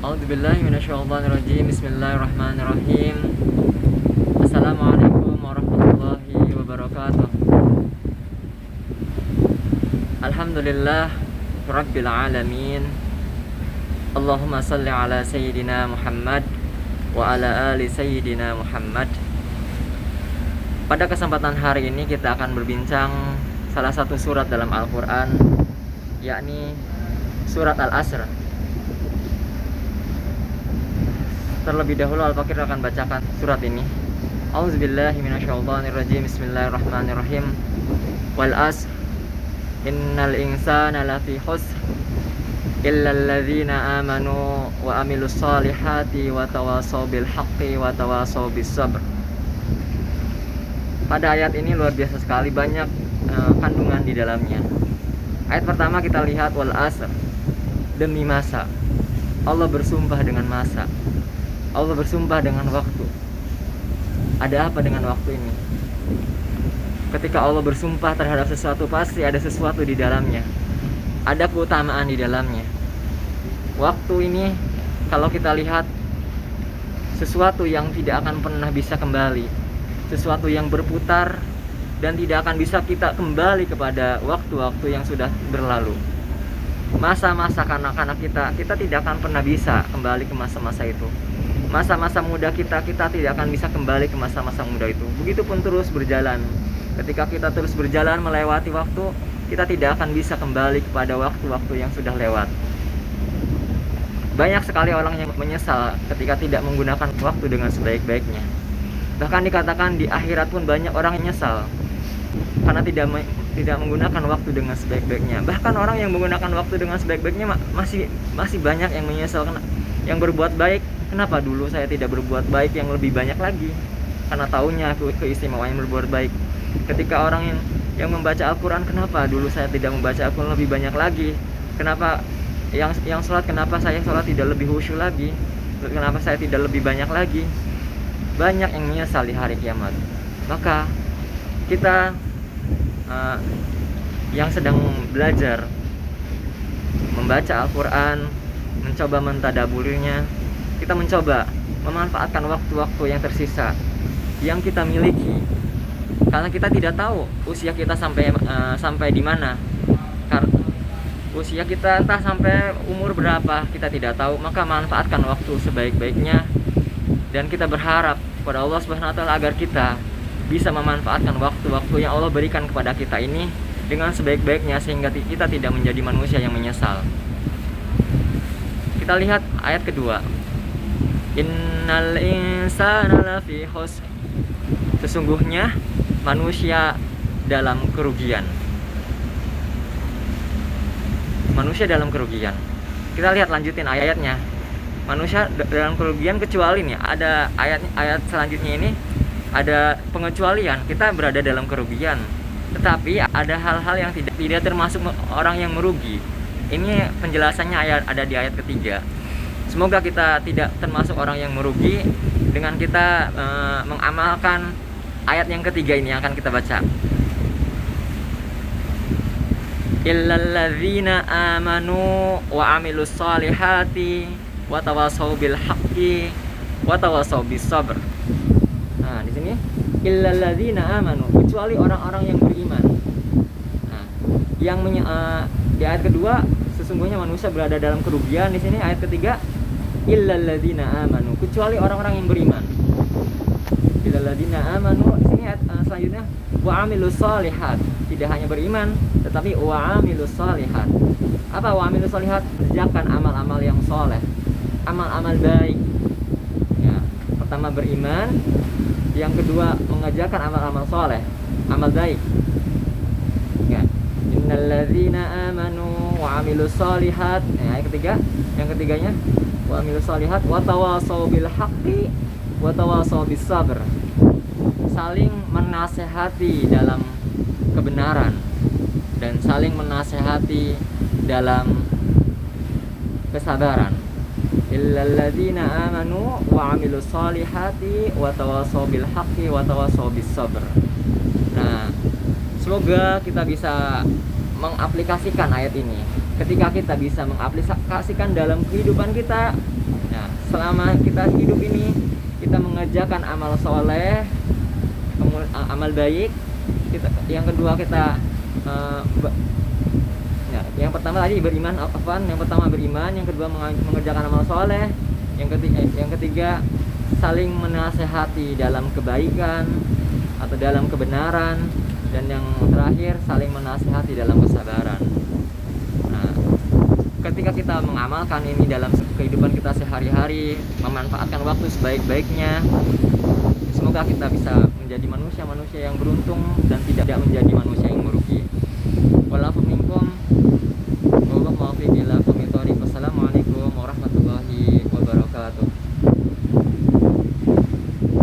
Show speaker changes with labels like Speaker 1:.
Speaker 1: A'udzubillahi minasyaitonirrajim. Bismillahirrahmanirrahim. Assalamualaikum warahmatullahi wabarakatuh. Alhamdulillah Rabbil alamin. Allahumma salli ala Sayyidina Muhammad wa ala ali Sayyidina Muhammad. Pada kesempatan hari ini kita akan berbincang salah satu surat dalam Al-Quran, yakni surat Al-Asr. Terlebih dahulu Al-Fakir akan bacakan surat ini. A'udzubillahi minasyaitonirrajim. Bismillahirrahmanirrahim. Wal asr innal insana lafi khusr illal ladzina amanu wa amilus solihati wa tawasaw bil haqqi wa tawasaw bis sabr. Pada ayat ini luar biasa sekali, banyak kandungan di dalamnya. Ayat pertama kita lihat wal asr, demi masa. Allah bersumpah dengan masa. Allah bersumpah dengan waktu. Ada apa dengan waktu ini? Ketika Allah bersumpah terhadap sesuatu, pasti ada sesuatu di dalamnya. Ada keutamaan di dalamnya. Waktu ini kalau kita lihat, sesuatu yang tidak akan pernah bisa kembali, sesuatu yang berputar dan tidak akan bisa kita kembali kepada waktu-waktu yang sudah berlalu. Masa-masa kanak-kanak kita tidak akan pernah bisa kembali ke masa-masa itu. Masa-masa muda kita tidak akan bisa kembali ke masa-masa muda itu. Begitupun terus berjalan. Ketika kita terus berjalan melewati waktu, kita tidak akan bisa kembali kepada waktu-waktu yang sudah lewat. Banyak sekali orang yang menyesal ketika tidak menggunakan waktu dengan sebaik-baiknya. Bahkan dikatakan di akhirat pun banyak orang yang menyesal karena tidak menggunakan waktu dengan sebaik-baiknya. Bahkan orang yang menggunakan waktu dengan sebaik-baiknya masih banyak yang menyesal, yang berbuat baik. Kenapa dulu saya tidak berbuat baik yang lebih banyak lagi? Karena taunya keistimewaan yang berbuat baik. Ketika orang yang membaca Al-Quran, kenapa dulu saya tidak membaca Al-Quran lebih banyak lagi? Kenapa yang sholat, kenapa saya sholat tidak lebih khusyuk lagi? Kenapa saya tidak lebih banyak lagi? Banyak yang menyesal di hari kiamat. Maka kita yang sedang belajar membaca Al-Quran, mencoba mentadabburinya, kita mencoba memanfaatkan waktu-waktu yang tersisa yang kita miliki, karena kita tidak tahu usia kita sampai di mana. Usia kita entah sampai umur berapa, kita tidak tahu. Maka manfaatkan waktu sebaik-baiknya, dan kita berharap kepada Allah Subhanahu wa taala agar kita bisa memanfaatkan waktu-waktu yang Allah berikan kepada kita ini dengan sebaik-baiknya, sehingga kita tidak menjadi manusia yang menyesal. Kita lihat ayat kedua. Innal insana lafi khusr. Sesungguhnya manusia dalam kerugian. Manusia dalam kerugian. Kita lihat lanjutin ayatnya. Manusia dalam kerugian kecuali nih, ada ayat selanjutnya ini ada pengecualian. Kita berada dalam kerugian, tetapi ada hal-hal yang tidak termasuk orang yang merugi. Ini penjelasannya ada di ayat ketiga. Semoga kita tidak termasuk orang yang merugi dengan kita mengamalkan ayat yang ketiga ini yang akan kita baca. Illal ladzina amanu wa amilus solihati wa tawasaw bil haqqi wa tawasaw bis sabr. Nah, di sini illal ladzina amanu, kecuali orang-orang yang beriman. Nah, di ayat kedua sesungguhnya manusia berada dalam kerugian. Di sini ayat ketiga illal ladzina amanu, kecuali orang-orang yang beriman. Illal ladzina amanu, di sini ayat selanjutnya wa amilus solihat, tidak hanya beriman tetapi wa amilus solihat. Apa wa amilus solihat? Mengerjakan amal-amal yang soleh, amal-amal baik. Ya, pertama beriman, yang kedua mengerjakan amal-amal soleh, amal baik. Ya, innal ladzina amanu wa amilus solihat. Ayat ketiga, yang ketiganya wa amilus solihat wa tawasaw bil haqqi wa tawasaw bis sabr. Saling menasehati dalam kebenaran dan saling menasehati dalam kesabaran. Illal ladzina amanu wa amilus solihati wa tawasaw bil haqqi wa tawasaw bis sabr. Nah, semoga kita bisa mengaplikasikan ayat ini. Ketika kita bisa mengaplikasikan dalam kehidupan kita, selama kita hidup ini kita mengerjakan amal soleh, amal baik. Yang kedua kita yang pertama tadi beriman, yang pertama beriman, yang kedua mengerjakan amal soleh, yang ketiga saling menasehati dalam kebaikan atau dalam kebenaran, dan yang terakhir saling menasehati dalam kesabaran. Nah, ketika kita mengamalkan ini dalam kehidupan kita sehari-hari, memanfaatkan waktu sebaik-baiknya, semoga kita bisa menjadi manusia-manusia yang beruntung dan tidak menjadi manusia yang merugi. Wallahu minkum, wallahu muwaffiq ila